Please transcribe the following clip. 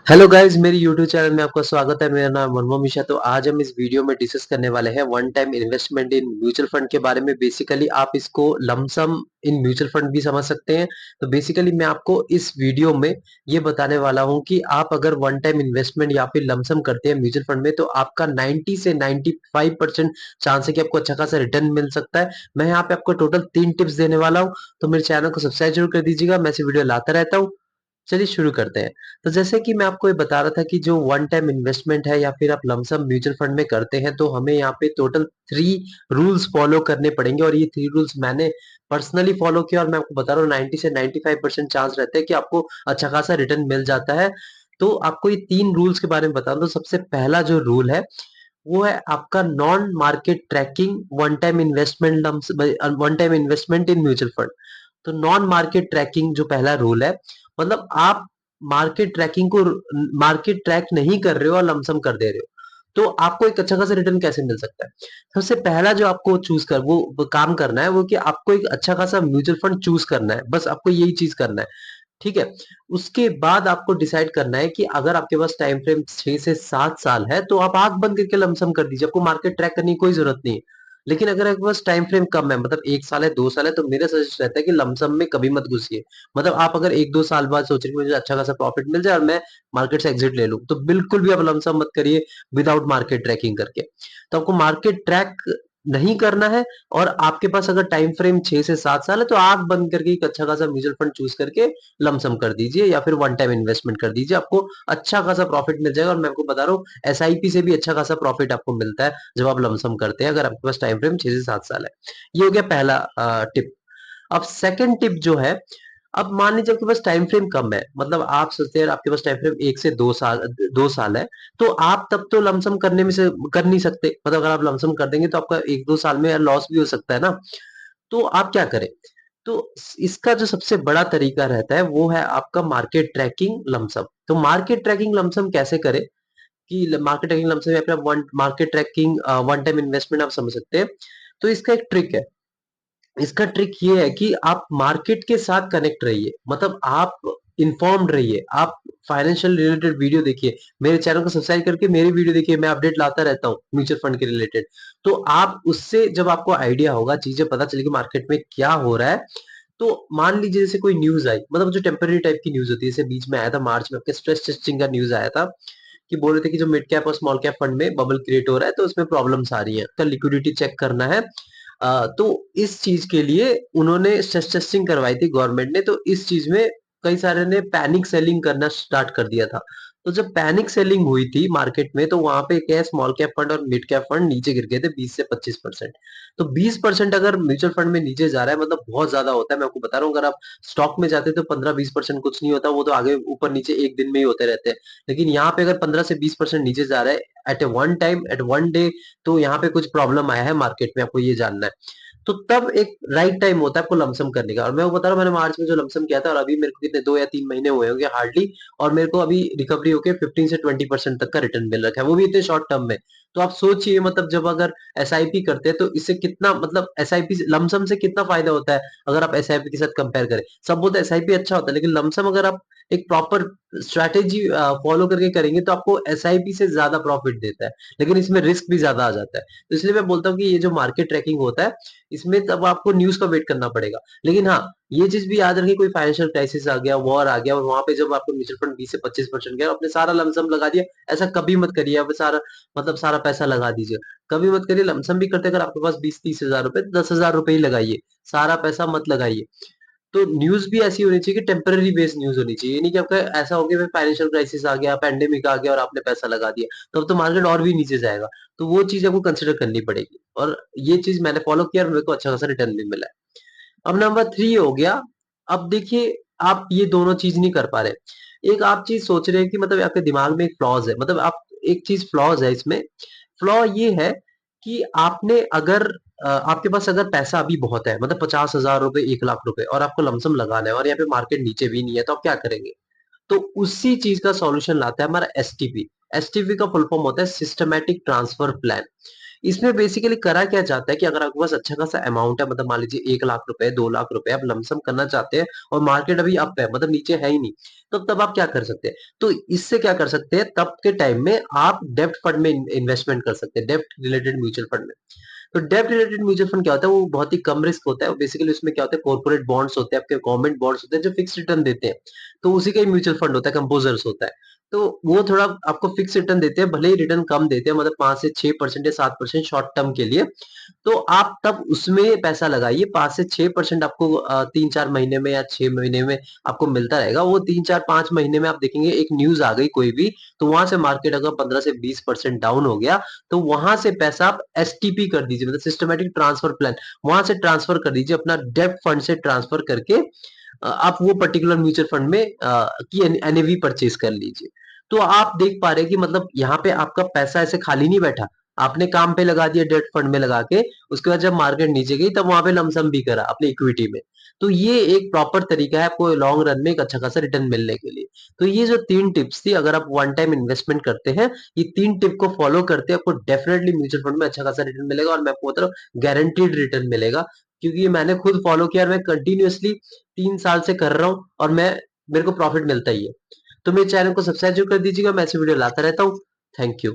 Hello guys, मेरी YouTube channel में आपका स्वागत है। मेरा नाम मनमो मिश्रा। तो आज हम इस वीडियो में डिस्कस करने वाले हैं one time investment in mutual fund के बारे में। बेसिकली आप इसको लमसम इन म्यूचुअल फंड भी समझ सकते हैं। तो बेसिकली मैं आपको इस वीडियो में ये बताने वाला हूं कि आप अगर वन टाइम इन्वेस्टमेंट या फिर लमसम करते हैं म्यूचुअल फंड में, तो आपका 90 से 95% चांस है कि आपको अच्छा खासा रिटर्न मिल सकता है। मैं यहाँ पे आपको टोटल 3 टिप्स देने वाला हूँ। तो मेरे चैनल को सब्सक्राइब जरूर कर दीजिएगा, मैं ऐसे वीडियो लाता रहता हूँ। चलिए शुरू करते हैं। तो जैसे कि मैं आपको ये बता रहा था कि जो वन टाइम इन्वेस्टमेंट है या फिर आप लमसम म्यूचुअल फंड में करते हैं, तो हमें यहाँ पे टोटल 3 रूल्स फॉलो करने पड़ेंगे। और ये 3 रूल्स मैंने पर्सनली फॉलो किया और मैं आपको बता रहा हूँ 90 से 95% चांस रहते हैं कि आपको अच्छा खासा रिटर्न मिल जाता है। तो आपको ये 3 रूल्स के बारे में बता दूं। सबसे पहला जो रूल है वो है आपका non market tracking one time investment in mutual fund. तो नॉन मार्केट ट्रैकिंग जो पहला रूल है, मतलब आप मार्केट ट्रैक नहीं कर रहे हो और लमसम कर दे रहे हो, तो आपको एक अच्छा खासा रिटर्न कैसे मिल सकता है। सबसे पहला जो आपको चूज कर वो काम करना है वो कि आपको एक अच्छा खासा म्यूचुअल फंड चूज करना है। बस आपको यही चीज करना है, ठीक है। उसके बाद आपको डिसाइड करना है कि अगर आपके पास टाइम फ्रेम 6 से 7 साल है, तो आप आंख बंद करके लमसम कर दीजिए। आपको मार्केट ट्रैक करने की कोई जरूरत नहीं है। लेकिन अगर आपके पास टाइम फ्रेम कम है, मतलब 1 साल है, 2 साल है, तो मेरा सजेस्ट रहता है कि लमसम में कभी मत घुसिए। मतलब आप अगर 1-2 साल बाद सोच रहे हैं कि मुझे अच्छा खासा प्रॉफिट मिल जाए और मैं मार्केट से एग्जिट ले लूं, तो बिल्कुल भी आप लमसम मत करिए विदाउट मार्केट ट्रैकिंग करके। तो आपको मार्केट ट्रैक नहीं करना है। और आपके पास अगर टाइम फ्रेम 6 से 7 साल है, तो आंख बंद करके एक अच्छा खासा म्यूचुअल फंड चूज करके लमसम कर दीजिए या फिर वन टाइम इन्वेस्टमेंट कर दीजिए। आपको अच्छा खासा प्रॉफिट मिल जाएगा। और मैं आपको बता रहा हूँ एसआईपी से भी अच्छा खासा प्रॉफिट आपको मिलता है जब आप लमसम करते हैं, अगर आपके पास टाइम फ्रेम 6 से 7 साल है। ये हो गया पहला टिप। अब सेकंड टिप जो है, अब मान लीजिए आपके पास टाइम फ्रेम कम है, मतलब आप सोचते हैं आपके पास टाइम फ्रेम 1 से 2 साल है, तो आप तब तो लमसम करने में से कर नहीं सकते। मतलब अगर आप लमसम कर देंगे तो आपका 1-2 साल में लॉस भी हो सकता है ना। तो आप क्या करें? तो इसका जो सबसे बड़ा तरीका रहता है वो है आपका मार्केट ट्रैकिंग लमसम। तो मार्केट ट्रैकिंग लमसम कैसे करें कि मार्केट ट्रैकिंग लमसम या फिर आप one market tracking one time investment आप समझ सकते हैं। तो इसका एक ट्रिक है। इसका ट्रिक ये है कि आप मार्केट के साथ कनेक्ट रहिए, मतलब आप इन्फॉर्म्ड रहिए। आप फाइनेंशियल रिलेटेड वीडियो देखिए, मेरे चैनल को सब्सक्राइब करके मेरी वीडियो देखिए, मैं अपडेट लाता रहता हूँ म्यूचुअल फंड के रिलेटेड। तो आप उससे जब आपको आइडिया होगा, चीजें पता चलेगी मार्केट में क्या हो रहा है। तो मान लीजिए जैसे कोई न्यूज आई, मतलब जो टेम्पररी टाइप की न्यूज होती है, जैसे बीच में आया था मार्च में आपके स्ट्रेस टेस्टिंग का न्यूज आया था कि बोल रहे थे कि जो मिड कैप और स्मॉल कैप फंड में बबल क्रिएट हो रहा है, तो उसमें प्रॉब्लम्स आ रही है, कल लिक्विडिटी चेक करना है। तो इस चीज के लिए उन्होंने स्ट्रेस टेस्टिंग करवाई थी गवर्नमेंट ने। तो इस चीज में कई सारे ने पैनिक सेलिंग करना स्टार्ट कर दिया था। तो जब पैनिक सेलिंग हुई थी मार्केट में, तो वहां पे क्या है, स्मॉल कैप फंड और मिड कैप फंड नीचे गिर गए थे 20 से 25%। तो 20% अगर म्यूचुअल फंड में नीचे जा रहा है, मतलब बहुत ज्यादा होता है। मैं आपको बता रहा हूँ, अगर आप स्टॉक में जाते तो 15-20% कुछ नहीं होता, वो तो आगे ऊपर नीचे एक दिन में ही होते रहते हैं। लेकिन यहाँ पे अगर 15 से 20% नीचे जा रहा है at a one time, at one day, तो यहाँ पे कुछ प्रॉब्लम आया है मार्केट में, आपको ये जानना है। तो तब एक राइट टाइम होता है आपको लमसम करने का। और मैं वो बता रहा हूँ, मैंने मार्च में जो लमसम किया था, और अभी मेरे को कितने 2 या 3 महीने हुए होंगे हार्डली, और मेरे को अभी रिकवरी होके 15 से 20% तक का रिटर्न मिल रखा है, वो भी इतने शॉर्ट टर्म में। तो आप सोचिए, मतलब जब अगर एसआईपी करते हैं तो इससे कितना, मतलब एसआईपी लमसम से कितना फायदा होता है अगर आप एसआईपी के साथ कंपेयर करें। सब बोलते हैं एसआईपी अच्छा होता है, लेकिन लमसम अगर आप एक प्रॉपर स्ट्रैटेजी फॉलो करके करेंगे तो आपको एसआईपी से ज्यादा प्रॉफिट देता है। लेकिन इसमें रिस्क भी ज्यादा आ जाता है। तो इसलिए मैं बोलता हूँ कि ये जो मार्केट ट्रैकिंग होता है, इसमें तब आपको न्यूज का वेट करना पड़ेगा। लेकिन हाँ, ये चीज भी याद रखिए, कोई फाइनेंशियल क्राइसिस आ गया, वॉर आ गया, और वहां पे जब आपको म्यूचुअल फंड 20 से 25% गया, आपने सारा लमसम लगा दिया, ऐसा कभी मत करिए। आप सारा, मतलब सारा पैसा लगा दीजिए, कभी मत करिए। लमसम भी करते, अगर आपके पास 20-30 हजार रुपए, 10 हजार रुपए ही लगाइए, सारा पैसा मत लगाइए। तो न्यूज भी ऐसी होनी चाहिए कि टेम्पररी बेस्ड न्यूज होनी चाहिए, ये नहीं कि आपका ऐसा हो गया फाइनेंशियल क्राइसिस आ गया, पैंडेमिक आ गया और आपने पैसा लगा दिया, तो मार्केट और भी नीचे जाएगा। तो वो चीज आपको कंसिडर करनी पड़ेगी। और ये चीज मैंने फॉलो किया और मेरे को अच्छा खासा रिटर्न भी मिला है। अब नंबर 3 हो गया। अब देखिए, आप ये दोनों चीज नहीं कर पा रहे। एक आप चीज सोच रहे हैं कि मतलब आपके दिमाग में एक फ्लॉज है, मतलब आप एक चीज फ्लॉज है इसमें। फ्लॉ ये है कि आपने अगर आपके पास अगर पैसा अभी बहुत है, मतलब 50 हजार रुपए, 1 लाख रुपए, और आपको लमसम लगाना है, और यहाँ पे मार्केट नीचे भी नहीं है, तो आप क्या करेंगे? तो उसी चीज का सॉल्यूशन लाता है हमारा एसटीपी। एसटीपी का फुल फॉर्म होता है सिस्टमैटिक ट्रांसफर प्लान। इसमें बेसिकली करा क्या जाता है कि अगर आपके पास अच्छा खासा अमाउंट है, मतलब मान लीजिए 1 लाख रुपए, 2 लाख रुपए आप लमसम करना चाहते हैं और मार्केट अभी अप है, मतलब नीचे है ही नहीं, तो तब आप क्या कर सकते हैं? तो इससे क्या कर सकते हैं, तब के टाइम में आप डेब्ट फंड में इन्वेस्टमेंट कर सकते हैं, डेब्ट रिलेटेड म्यूचुअल फंड में। तो डेब्ट रिलेटेड म्यूचुअल फंड क्या होता है, वो बहुत ही कम रिस्क होता है। बेसिकली उसमें क्या होता है, कॉर्पोरेट बॉन्ड्स होते हैं, आपके गवर्नमेंट बॉन्ड्स होते हैं जो फिक्स रिटर्न देते हैं। तो उसी का ही म्यूचुअल फंड होता है, कंपोजर्स होता है। तो वो थोड़ा आपको फिक्स रिटर्न देते हैं, भले ही रिटर्न कम देते हैं, मतलब 5 से 6% या 7% शॉर्ट टर्म के लिए। तो आप तब उसमें पैसा लगाइए, 5 से 6% आपको 3-4 महीने में या 6 महीने में आपको मिलता रहेगा। वो 3-4-5 महीने में आप देखेंगे एक न्यूज़ आ गई कोई भी, तो वहाँ से मार्केट अगर 15 से 20% डाउन हो गया, तो वहाँ से पैसा आप एसटीपी कर दीजिए, मतलब सिस्टमैटिक ट्रांसफर प्लान, वहाँ से ट्रांसफर कर दीजिए, अपना डेब्ट फंड से ट्रांसफर करके आप वो पर्टिकुलर म्यूचुअल फंड में की एनएवी परचेज कर लीजिए। तो आप देख पा रहे हैं कि मतलब यहाँ पे आपका पैसा ऐसे खाली नहीं बैठा, आपने काम पे लगा दिया डेब्ट फंड में लगा के, उसके बाद जब मार्केट नीचे गई तब वहां पे लमसम भी करा अपनी इक्विटी में। तो ये एक प्रॉपर तरीका है आपको लॉन्ग रन में एक अच्छा खासा रिटर्न मिलने के लिए। तो ये जो 3 टिप्स थी, अगर आप वन टाइम इन्वेस्टमेंट करते हैं, ये 3 टिप को फॉलो करते हैं, आपको डेफिनेटली म्यूचुअल फंड में अच्छा खासा रिटर्न मिलेगा, और मैं आपको बता रहा हूँ गारंटीड रिटर्न मिलेगा, क्योंकि ये मैंने खुद फॉलो किया और मैं कंटिन्यूअसली 3 साल से कर रहा हूँ, और मेरे को प्रॉफिट मिलता ही है। तो मेरे चैनल को सब्सक्राइब जरूर कर दीजिएगा, मैं ऐसी वीडियो लाता रहता हूँ। Thank you.